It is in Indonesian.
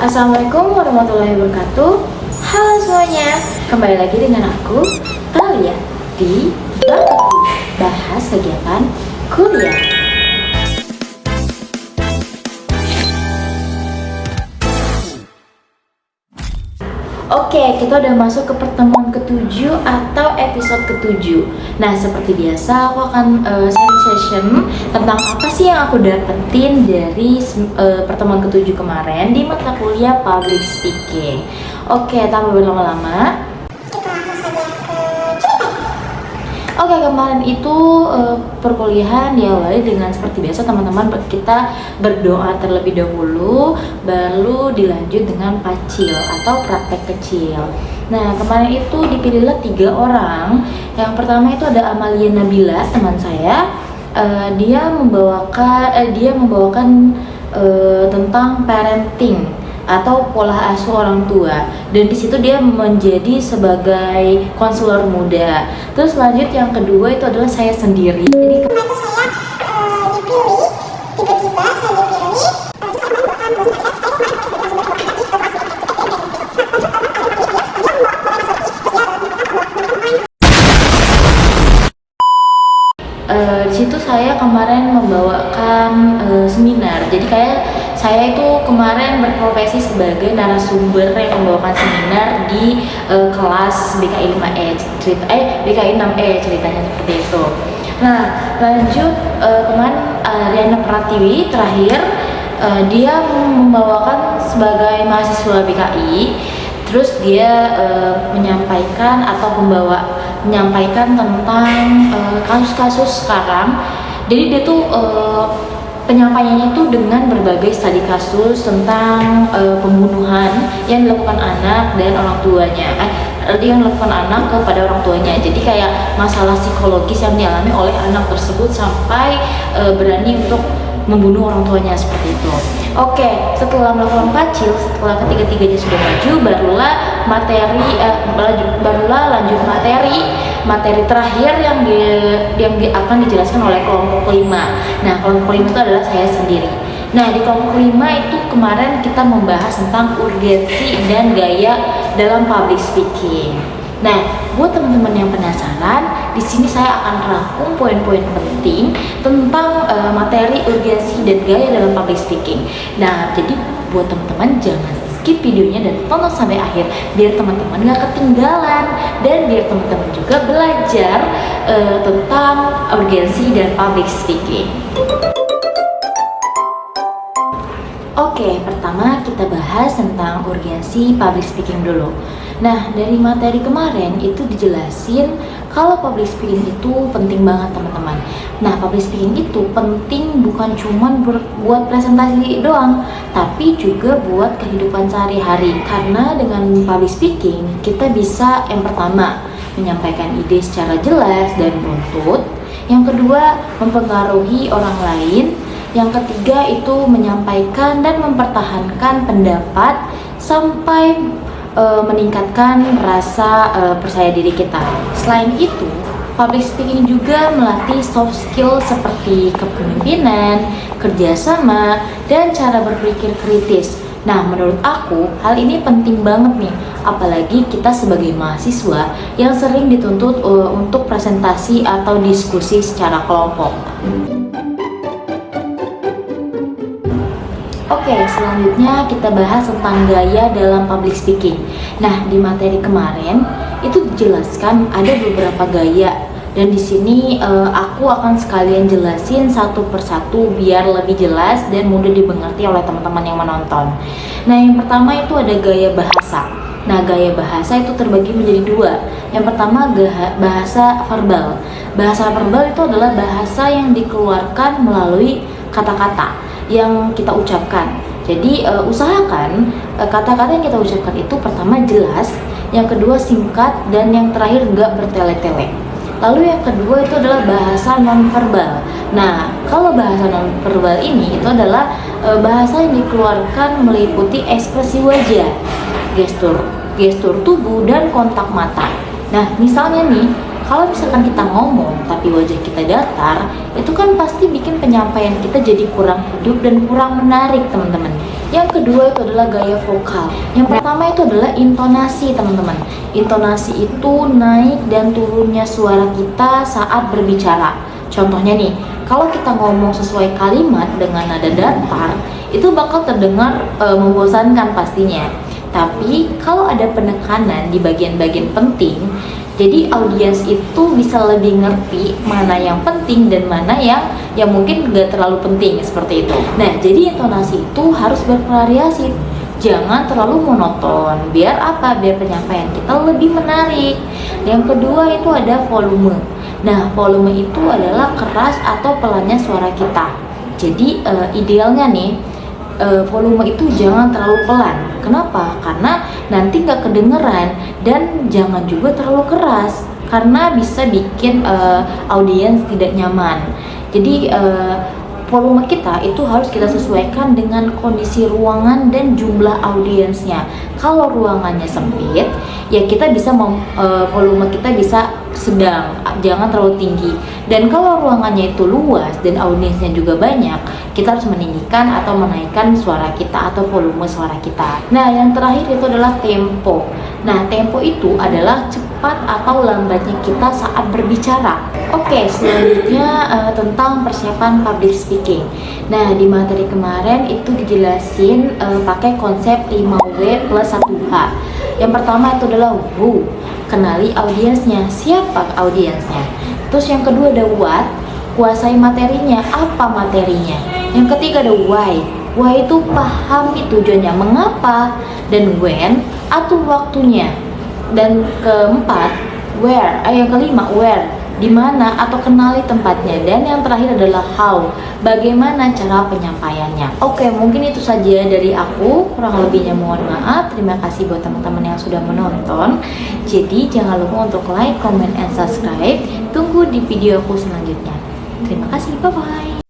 Assalamualaikum warahmatullahi wabarakatuh. Halo semuanya, kembali lagi dengan aku Thalia di Bangku Bahas Kegiatan Kuliah. Oke, kita udah masuk ke pertemuan ke-7 atau episode ke-7. Nah, seperti biasa aku akan sharing session tentang apa sih yang aku dapetin dari pertemuan ke-7 kemarin di mata kuliah Public Speaking. Oke, tanpa berlama-lama, Oke, kemarin itu perkuliahan diawali dengan seperti biasa teman-teman, kita berdoa terlebih dahulu, baru dilanjut dengan pacil atau praktek kecil. Nah, kemarin itu dipilihlah 3 orang. Yang pertama itu ada Amalia Nabila, teman saya. Dia membawakan tentang parenting atau pola asuh orang tua, dan di situ dia menjadi sebagai konselor muda. Terus lanjut yang kedua itu adalah saya sendiri. Jadi Kemarin itu saya dipilih, tiba-tiba saya dipilih di situ saya kemarin membawakan seminar. Jadi kayak saya itu kemarin berprofesi sebagai narasumber yang membawakan seminar di kelas BKI 5E BKI 6E ceritanya seperti itu. Nah, lanjut kemarin Riana Pratiwi terakhir, dia membawakan sebagai mahasiswa BKI. Terus dia menyampaikan tentang kasus-kasus sekarang. Jadi dia tuh penyampaiannya tuh dengan berbagai studi kasus tentang pembunuhan yang dilakukan anak dan orang tuanya, yang dilakukan anak kepada orang tuanya. Jadi kayak masalah psikologis yang dialami oleh anak tersebut sampai berani untuk membunuh orang tuanya seperti itu. Oke, setelah melakukan pacil, setelah ketiga-tiganya sudah maju, barulah lanjut materi terakhir yang akan dijelaskan oleh kelompok kelima. Nah, kelompok kelima itu adalah saya sendiri. Nah, di kelompok kelima itu kemarin kita membahas tentang urgensi dan gaya dalam public speaking. Nah, buat teman-teman yang penasaran, di sini saya akan rangkum poin-poin penting tentang materi urgensi dan gaya dalam public speaking. Nah, jadi buat teman-teman jangan skip videonya dan tonton sampai akhir biar teman-teman gak ketinggalan dan biar teman-teman juga belajar tentang urgensi dan public speaking. Oke, pertama kita bahas tentang urgensi public speaking dulu. Nah, dari materi kemarin itu dijelasin kalau public speaking itu penting banget teman-teman. Nah, public speaking itu penting bukan cuma buat presentasi doang, tapi juga buat kehidupan sehari-hari. Karena dengan public speaking kita bisa yang pertama menyampaikan ide secara jelas dan runtut. Yang kedua, mempengaruhi orang lain. Yang ketiga itu menyampaikan dan mempertahankan pendapat sampai meningkatkan rasa percaya diri kita. Selain itu, public speaking juga melatih soft skill seperti kepemimpinan, kerjasama, dan cara berpikir kritis. Nah, menurut aku hal ini penting banget nih, apalagi kita sebagai mahasiswa yang sering dituntut untuk presentasi atau diskusi secara kelompok. Oke, selanjutnya kita bahas tentang gaya dalam public speaking. Nah, di materi kemarin itu dijelaskan ada beberapa gaya, dan di sini aku akan sekalian jelasin satu persatu biar lebih jelas dan mudah dimengerti oleh teman-teman yang menonton. Nah, yang pertama itu ada gaya bahasa. Nah, gaya bahasa itu terbagi menjadi 2. Yang pertama bahasa verbal. Bahasa verbal itu adalah bahasa yang dikeluarkan melalui kata-kata yang kita ucapkan. Jadi usahakan kata-kata yang kita ucapkan itu pertama jelas, yang kedua singkat, dan yang terakhir enggak bertele-tele. Lalu yang kedua itu adalah bahasa nonverbal. Nah, kalau bahasa nonverbal ini itu adalah bahasa yang dikeluarkan meliputi ekspresi wajah, gestur tubuh, dan kontak mata. Nah, misalnya nih, Kalau misalkan kita ngomong tapi wajah kita datar, itu kan pasti bikin penyampaian kita jadi kurang hidup dan kurang menarik, teman-teman. Yang kedua itu adalah gaya vokal. Yang pertama itu adalah intonasi, teman-teman. Intonasi itu naik dan turunnya suara kita saat berbicara. Contohnya nih, kalau kita ngomong sesuai kalimat dengan nada datar, itu bakal terdengar membosankan pastinya. Tapi kalau ada penekanan di bagian-bagian penting, jadi audiens itu bisa lebih ngerti mana yang penting dan mana yang mungkin nggak terlalu penting, seperti itu. Nah, jadi intonasi itu harus bervariasi. Jangan terlalu monoton. Biar apa? Biar penyampaian kita lebih menarik. Yang kedua itu ada volume. Nah, volume itu adalah keras atau pelannya suara kita. Jadi idealnya nih, volume itu jangan terlalu pelan. Kenapa? Karena nanti nggak kedengeran, dan jangan juga terlalu keras karena bisa bikin audiens tidak nyaman. Jadi volume kita itu harus kita sesuaikan dengan kondisi ruangan dan jumlah audiensnya. Kalau ruangannya sempit, ya kita bisa volume kita bisa sedang, jangan terlalu tinggi. Dan kalau ruangannya itu luas dan audiensnya juga banyak, kita harus meninggikan atau menaikkan suara kita atau volume suara kita. Nah, yang terakhir itu adalah tempo. Nah, tempo itu adalah cepat atau lambatnya kita saat berbicara. Oke, selanjutnya tentang persiapan public speaking. Nah, di materi kemarin itu dijelasin pakai konsep 5W plus 1H. Yang pertama itu adalah who, kenali audiensnya, siapa audiensnya. Terus yang kedua ada what, kuasai materinya, apa materinya. Yang ketiga ada why itu pahami tujuannya, mengapa. Dan when, atur waktunya. Dan keempat yang kelima where, di mana atau kenali tempatnya. Dan yang terakhir adalah how, bagaimana cara penyampaiannya. Oke, mungkin itu saja dari aku, kurang lebihnya mohon maaf. Terima kasih buat teman-teman yang sudah menonton. Jadi jangan lupa untuk like, comment, and subscribe. Tunggu di video aku selanjutnya. Terima kasih, bye bye.